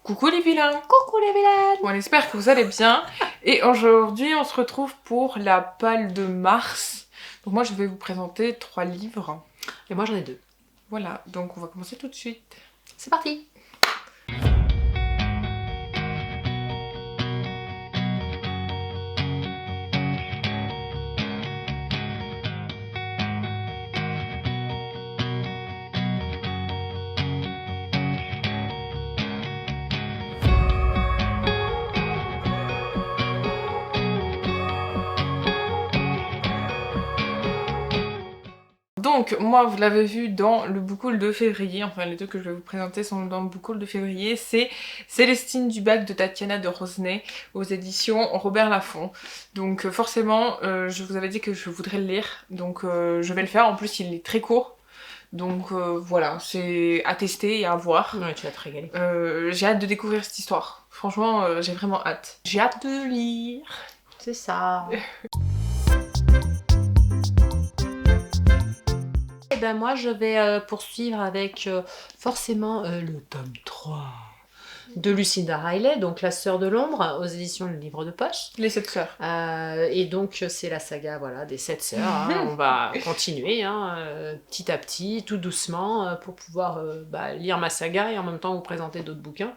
Coucou les vilains! Coucou les vilaines! Bon, on espère que vous allez bien. Et aujourd'hui, on se retrouve pour la palle de mars. Donc moi, je vais vous présenter 3 livres. Et moi j'en ai 2. Voilà, donc on va commencer tout de suite. C'est parti! Donc, moi, vous l'avez vu dans le book haul de février, enfin les deux que je vais vous présenter sont dans le book haul de février, c'est Célestine Dubac de Tatiana de Rosnay aux éditions Robert Laffont. Donc forcément, je vous avais dit que je voudrais le lire, donc je vais le faire. En plus, il est très court, donc voilà, c'est à tester et à voir. Ouais, tu vas te régaler. J'ai hâte de découvrir cette histoire. Franchement, j'ai vraiment hâte. J'ai hâte de lire. C'est ça. Et ben moi je vais poursuivre avec forcément le tome 3 de Lucinda Riley, donc La Sœur de l'Ombre, aux éditions Le Livre de Poche. Les 7 sœurs. Et donc c'est la saga voilà, des 7 sœurs. Hein. On va continuer petit à petit, tout doucement, pour pouvoir lire ma saga et en même temps vous présenter d'autres bouquins.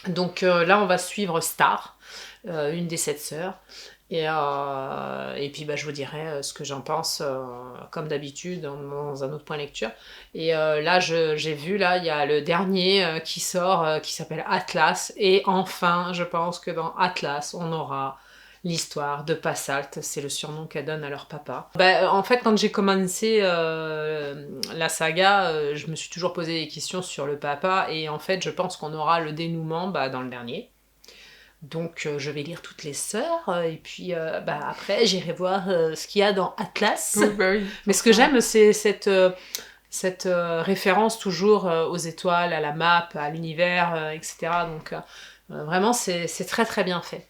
Donc là on va suivre Star, une des 7 sœurs. Et puis je vous dirai ce que j'en pense, comme d'habitude, dans un autre point lecture. Et là, j'ai vu, là, il y a le dernier qui sort, qui s'appelle Atlas. Et enfin, je pense que dans Atlas, on aura l'histoire de Passalt. C'est le surnom qu'elle donne à leur papa. En fait, quand j'ai commencé la saga, je me suis toujours posé des questions sur le papa. Et en fait, je pense qu'on aura le dénouement dans le dernier. Donc je vais lire toutes les sœurs et puis après j'irai voir ce qu'il y a dans Atlas. Oui, oui. Mais ce que j'aime c'est cette référence toujours aux étoiles, à la map, à l'univers, etc. Donc vraiment c'est très très bien fait.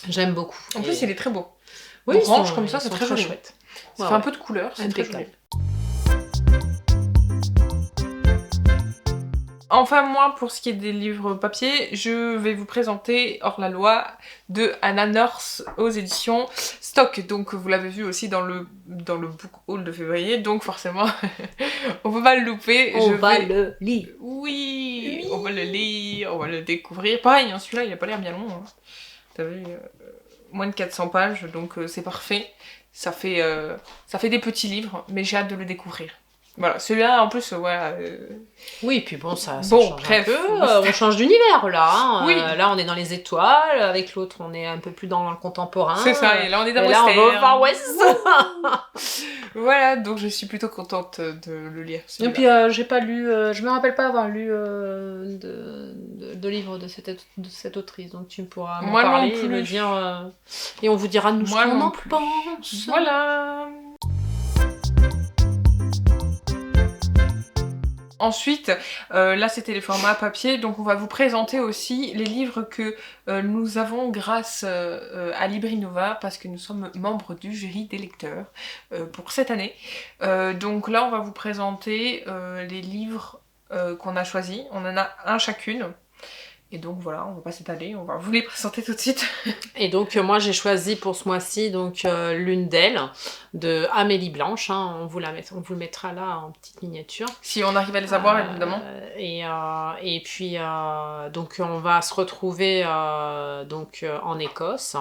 J'aime beaucoup. En plus il est très beau. Oui, orange comme ça, c'est très joli. chouette. Ça fait un peu de couleur, c'est très joli. Enfin, moi, pour ce qui est des livres papier, je vais vous présenter Hors la loi de Anna Nurse aux éditions Stock. Donc, vous l'avez vu aussi dans le book haul de février, donc forcément, on peut pas le louper. On va le lire. Oui, on va le lire, on va le découvrir. Pareil, hein, celui-là, il a pas l'air bien long. Hein. T'as vu, moins de 400 pages, donc c'est parfait. Ça fait des petits livres, mais j'ai hâte de le découvrir. Voilà, celui-là en plus, voilà. Oui, puis bon, ça bon, change bref, un peu. On change d'univers là. Hein. Oui. Là, on est dans les étoiles. Avec l'autre, on est un peu plus dans le contemporain. C'est ça, et là, on est dans Western. Là, on va au Far West. Voilà, donc je suis plutôt contente de le lire. Et puis, j'ai pas lu. Je me rappelle pas avoir lu de livres de cette autrice. Donc, tu pourras m'en parler et me dire. Et on vous dira nous ce qu'on en pense. Voilà. Ensuite, là c'était les formats papier, donc on va vous présenter aussi les livres que nous avons grâce à Librinova, parce que nous sommes membres du jury des lecteurs pour cette année. Donc là on va vous présenter les livres qu'on a choisis, on en a un chacune. Et donc voilà, on va pas s'étaler, on va vous les présenter tout de suite. Et donc moi j'ai choisi pour ce mois-ci l'une d'elles, de Amélie Blanche, hein, on vous le mettra là en petite miniature. Si on arrive à les avoir évidemment. Et puis donc on va se retrouver en Écosse.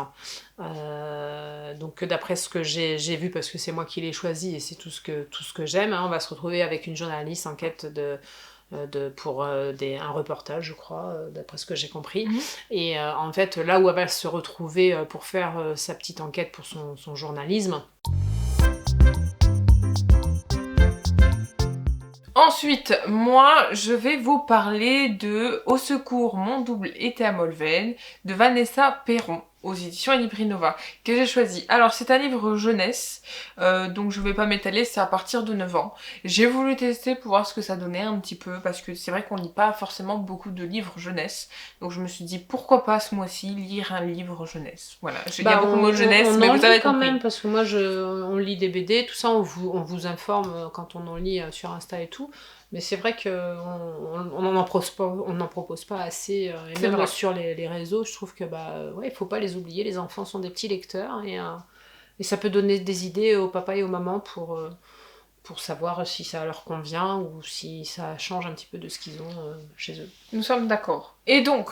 Donc d'après ce que j'ai vu, parce que c'est moi qui l'ai choisi et c'est tout ce que j'aime, hein, on va se retrouver avec une journaliste en quête pour un reportage, je crois, d'après ce que j'ai compris. Et en fait, là où elle va se retrouver pour faire sa petite enquête pour son journalisme. Ensuite, moi, je vais vous parler de Au secours, mon double était à Molven, de Vanessa Perron, aux éditions Librinova, que j'ai choisi. Alors, c'est un livre jeunesse, donc je vais pas m'étaler, c'est à partir de 9 ans. J'ai voulu tester pour voir ce que ça donnait un petit peu, parce que c'est vrai qu'on lit pas forcément beaucoup de livres jeunesse, donc je me suis dit, pourquoi pas ce mois-ci lire un livre jeunesse. Voilà, il y a beaucoup de mots jeunesse, mais vous avez quand compris. Même, parce que moi, on lit des BD, tout ça, on vous informe quand on en lit sur Insta et tout. Mais c'est vrai qu'on n'en propose pas assez. Et C'est même vrai. sur les réseaux, je trouve que ouais, il faut pas les oublier. Les enfants sont des petits lecteurs et ça peut donner des idées aux papas et aux mamans pour savoir si ça leur convient ou si ça change un petit peu de ce qu'ils ont chez eux. Nous sommes d'accord. Et donc,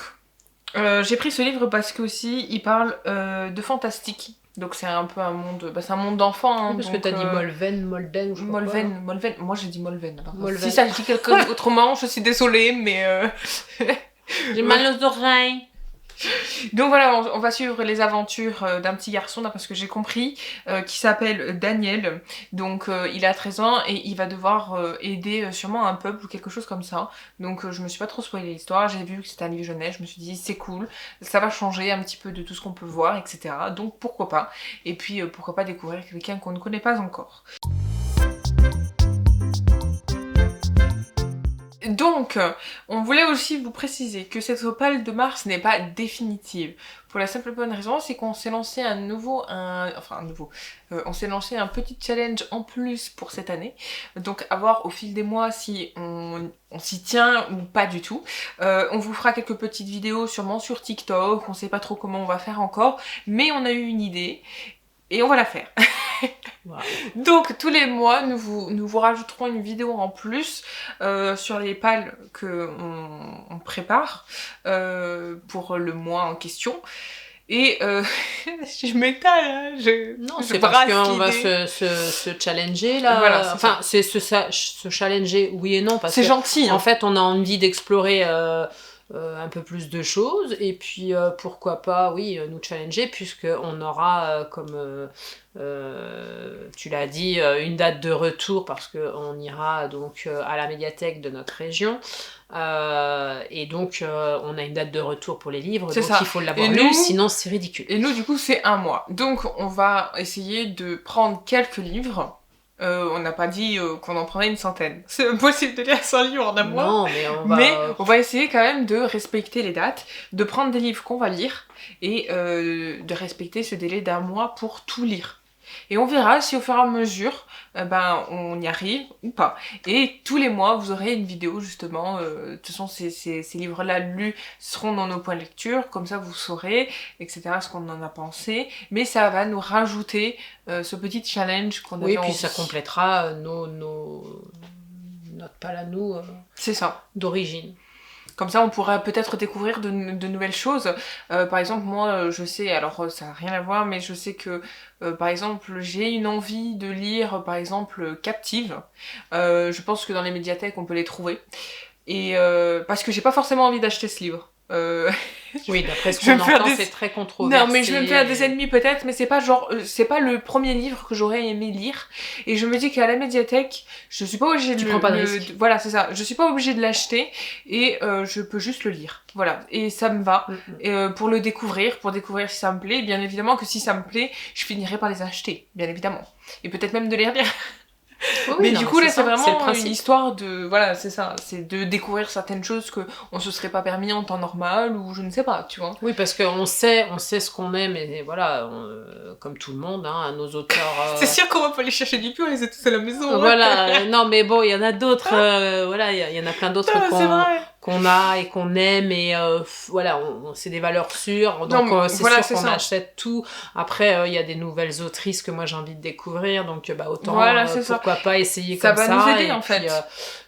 j'ai pris ce livre parce que aussi il parle de fantastique. Donc c'est un peu un monde, c'est un monde d'enfant. Hein, Oui, parce donc, que t'as dit Molden ou je sais pas quoi, hein. Molven. Moi j'ai dit Molven. Alors, Molven. si ça dit quelqu'un autrement, je suis désolée, mais J'ai mal aux oreilles. donc voilà, on va suivre les aventures d'un petit garçon, d'après ce que j'ai compris, qui s'appelle Daniel. Donc il a 13 ans et il va devoir aider sûrement un peuple ou quelque chose comme ça. Donc je me suis pas trop spoilé l'histoire, j'ai vu que c'était un livre jeunesse, je me suis dit c'est cool, ça va changer un petit peu de tout ce qu'on peut voir, etc. Donc pourquoi pas. Et puis pourquoi pas découvrir quelqu'un qu'on ne connaît pas encore. Donc, on voulait aussi vous préciser que cette opale de Mars n'est pas définitive. Pour la simple bonne raison, c'est qu'on s'est lancé on s'est lancé un petit challenge en plus pour cette année. Donc, à voir au fil des mois si on s'y tient ou pas du tout. On vous fera quelques petites vidéos sûrement sur TikTok, on sait pas trop comment on va faire encore, mais on a eu une idée et on va la faire. Wow. Donc tous les mois, nous vous rajouterons une vidéo en plus sur les pales que on prépare pour le mois en question. Et je m'étale, hein, Non, je c'est parce brasse qu'on va l'idée. se challenger là. Voilà, enfin, c'est se challenger, oui et non, parce c'est que gentil. Hein. en fait, on a envie d'explorer un peu plus de choses, et puis pourquoi pas, oui, nous challenger, puisqu'on aura, comme tu l'as dit, une date de retour, parce qu'on ira donc à la médiathèque de notre région. Et donc on a une date de retour pour les livres, C'est donc ça. il faut l'avoir Et lu, nous- sinon c'est ridicule. Et nous, du coup, c'est un mois. Donc, on va essayer de prendre quelques livres. On n'a pas dit qu'on en prendrait une centaine. C'est impossible de lire 100 livres en un mois. Non, mais Mais on va essayer quand même de respecter les dates, de prendre des livres qu'on va lire et de respecter ce délai d'un mois pour tout lire. Et on verra si au fur et à mesure, on y arrive ou pas. Et tous les mois, vous aurez une vidéo justement. De toute façon, ces livres-là lus seront dans nos points de lecture, comme ça vous saurez, etc. ce qu'on en a pensé. Mais ça va nous rajouter ce petit challenge qu'on avait oui, puis envie. ça complétera notre pal à nous C'est ça. d'origine. Comme ça, on pourra peut-être découvrir de nouvelles choses. Par exemple, moi, je sais, alors ça n'a rien à voir, mais je sais que, par exemple, j'ai une envie de lire, par exemple, Captive. Je pense que dans les médiathèques, on peut les trouver. Et parce que j'ai pas forcément envie d'acheter ce livre. Oui, d'après ce je vais qu'on me faire entend, des- c'est très controversé. Non, mais je vais me faire des ennemis peut-être, mais c'est pas genre, c'est pas le premier livre que j'aurais aimé lire. Et je me dis qu'à la médiathèque, je suis pas obligée de Tu prends pas de risque. Voilà, c'est ça. Je suis pas obligée de l'acheter et je peux juste le lire. Voilà, et ça me va. Et, pour le découvrir, pour découvrir si ça me plaît. Bien évidemment que si ça me plaît, je finirai par les acheter, bien évidemment. Et peut-être même de les relire. Oui, Mais non, du coup, là, c'est ça, le vraiment principe. une histoire de... Voilà, c'est ça. C'est de découvrir certaines choses que on se serait pas permis en temps normal, ou je ne sais pas, tu vois. Oui, parce qu'on sait ce qu'on aime, et voilà, comme tout le monde, hein, nos auteurs... C'est sûr qu'on va pas les chercher du pied, on les a tous à la maison. Voilà, non mais bon, il y en a d'autres, voilà, il y en a plein d'autres Ah, c'est vrai. qu'on a et qu'on aime, et voilà, c'est des valeurs sûres, donc Non, mais c'est voilà, sûr c'est qu'on ça. achète tout. Après, il y a des nouvelles autrices que moi j'ai envie de découvrir, donc autant Voilà, c'est ça. pourquoi pas essayer Ça comme va ça. nous aider, et en puis, fait.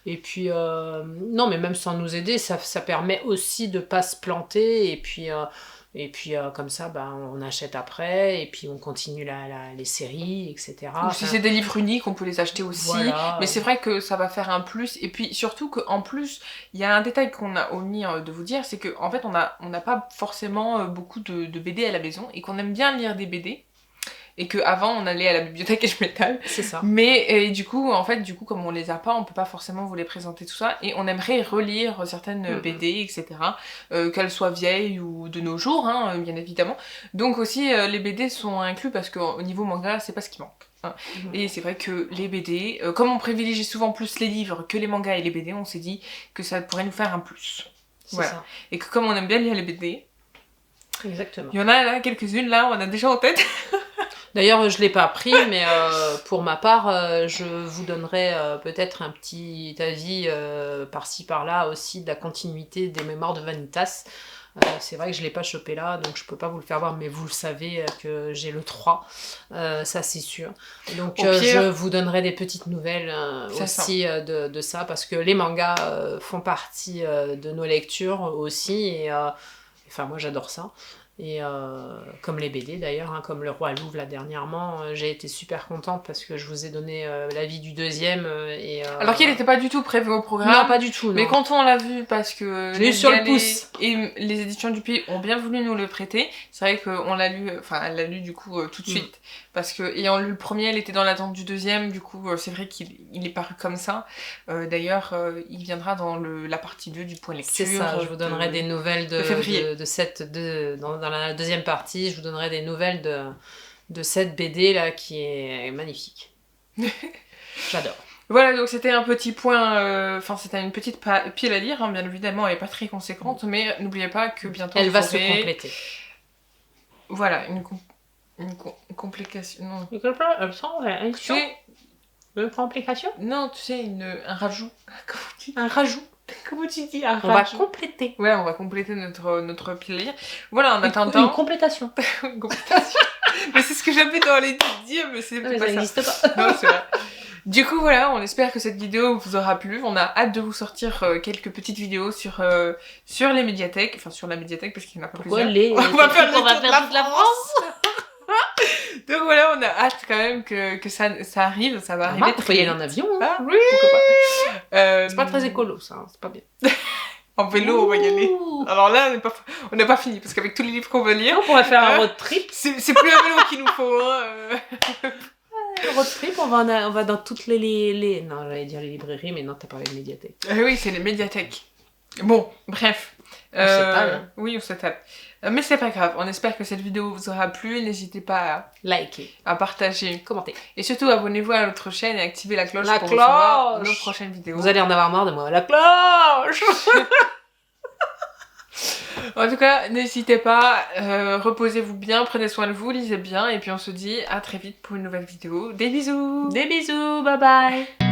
et puis, non, mais même sans nous aider, ça permet aussi de pas se planter, et puis comme ça, on achète après, et puis on continue les séries, etc. Ou si c'est des livres uniques, on peut les acheter aussi. Voilà. Mais c'est vrai que ça va faire un plus. Et puis surtout qu'en plus, il y a un détail qu'on a omis de vous dire, c'est qu'en fait, on n'a pas forcément beaucoup de BD à la maison et qu'on aime bien lire des BD. Et qu'avant, on allait à la bibliothèque et je m'étale. C'est ça. Mais du coup, comme on les a pas, on peut pas forcément vous les présenter tout ça. Et on aimerait relire certaines BD, etc. Qu'elles soient vieilles ou de nos jours, hein, bien évidemment. Donc aussi, les BD sont inclus parce qu'au niveau manga, c'est pas ce qui manque. Hein. Et c'est vrai que les BD, comme on privilégie souvent plus les livres que les mangas et les BD, on s'est dit que ça pourrait nous faire un plus. C'est Voilà. ça. Et que comme on aime bien lire les BD, Exactement. il y en a là, quelques-unes là, on a déjà en tête. D'ailleurs, je l'ai pas pris, mais pour ma part, je vous donnerai peut-être un petit avis par-ci par-là aussi de la continuité des mémoires de Vanitas. C'est vrai que je l'ai pas chopé là, donc je peux pas vous le faire voir, mais vous le savez que j'ai le 3, ça c'est sûr. Donc Au pire, je vous donnerai des petites nouvelles C'est aussi de ça, parce que les mangas font partie de nos lectures aussi, et enfin moi j'adore ça. Et comme les BD d'ailleurs, hein, comme Le Roi Louvre là dernièrement, j'ai été super contente parce que je vous ai donné l'avis du deuxième. Alors qu'il n'était pas du tout prévu au programme. Non, pas du tout. Mais Non. quand on l'a vu, parce que Je l'ai eu sur le pouce. Et les éditions du Pays ont bien voulu nous le prêter, c'est vrai qu'on l'a lu, enfin elle l'a lu du coup tout de suite. Parce que ayant lu le premier, elle était dans l'attente du deuxième, du coup c'est vrai qu'il est paru comme ça. D'ailleurs, il viendra dans la partie 2 du point lecture. C'est ça, je vous donnerai des nouvelles de février. Dans la deuxième partie, je vous donnerai des nouvelles de cette BD là qui est magnifique. J'adore. Voilà, donc c'était un petit point, enfin c'était une petite pile à lire, hein, bien évidemment, elle est pas très conséquente, mais n'oubliez pas que bientôt elle va vous aurez... se compléter. Voilà, une complication, non. Une complication? Non, tu sais, un rajout. Un rajout. Comment tu dis un rajout? On va compléter. Ouais, on va compléter notre pile à lire. Voilà, en attendant... Une complétation. Une complétation. Mais c'est ce que j'avais dans les dire, mais c'est pas ça. Ça n'existe pas. Non, c'est vrai. Du coup, voilà, on espère que cette vidéo vous aura plu. On a hâte de vous sortir quelques petites vidéos sur les médiathèques. Enfin, sur la médiathèque, parce qu'il y en a plusieurs. On va faire toute la France. Donc voilà, on a hâte quand même que ça arrive. Ça va arriver. Il faut y aller en avion. Hein. Ah, oui, pourquoi pas. C'est pas très écolo, ça. Hein. C'est pas bien. En vélo, on va y aller. Alors là, on n'a pas fini, parce qu'avec tous les livres qu'on va lire... On pourrait faire un road trip. C'est plus un vélo qu'il nous faut, hein. Road trip, on va dans toutes les... Non, j'allais dire les librairies, mais non, t'as parlé de médiathèque. Oui, c'est les médiathèques. Bon, bref. On s'étale. Hein. Oui, on s'étale. Mais c'est pas grave, on espère que cette vidéo vous aura plu. N'hésitez pas à liker, à partager, commenter. Et surtout, abonnez-vous à notre chaîne et activez la cloche pour recevoir nos prochaines vidéos. Vous allez en avoir marre de moi. La cloche. En tout cas, n'hésitez pas, reposez-vous bien, prenez soin de vous, lisez bien, et puis on se dit à très vite pour une nouvelle vidéo. Des bisous! Des bisous, bye bye!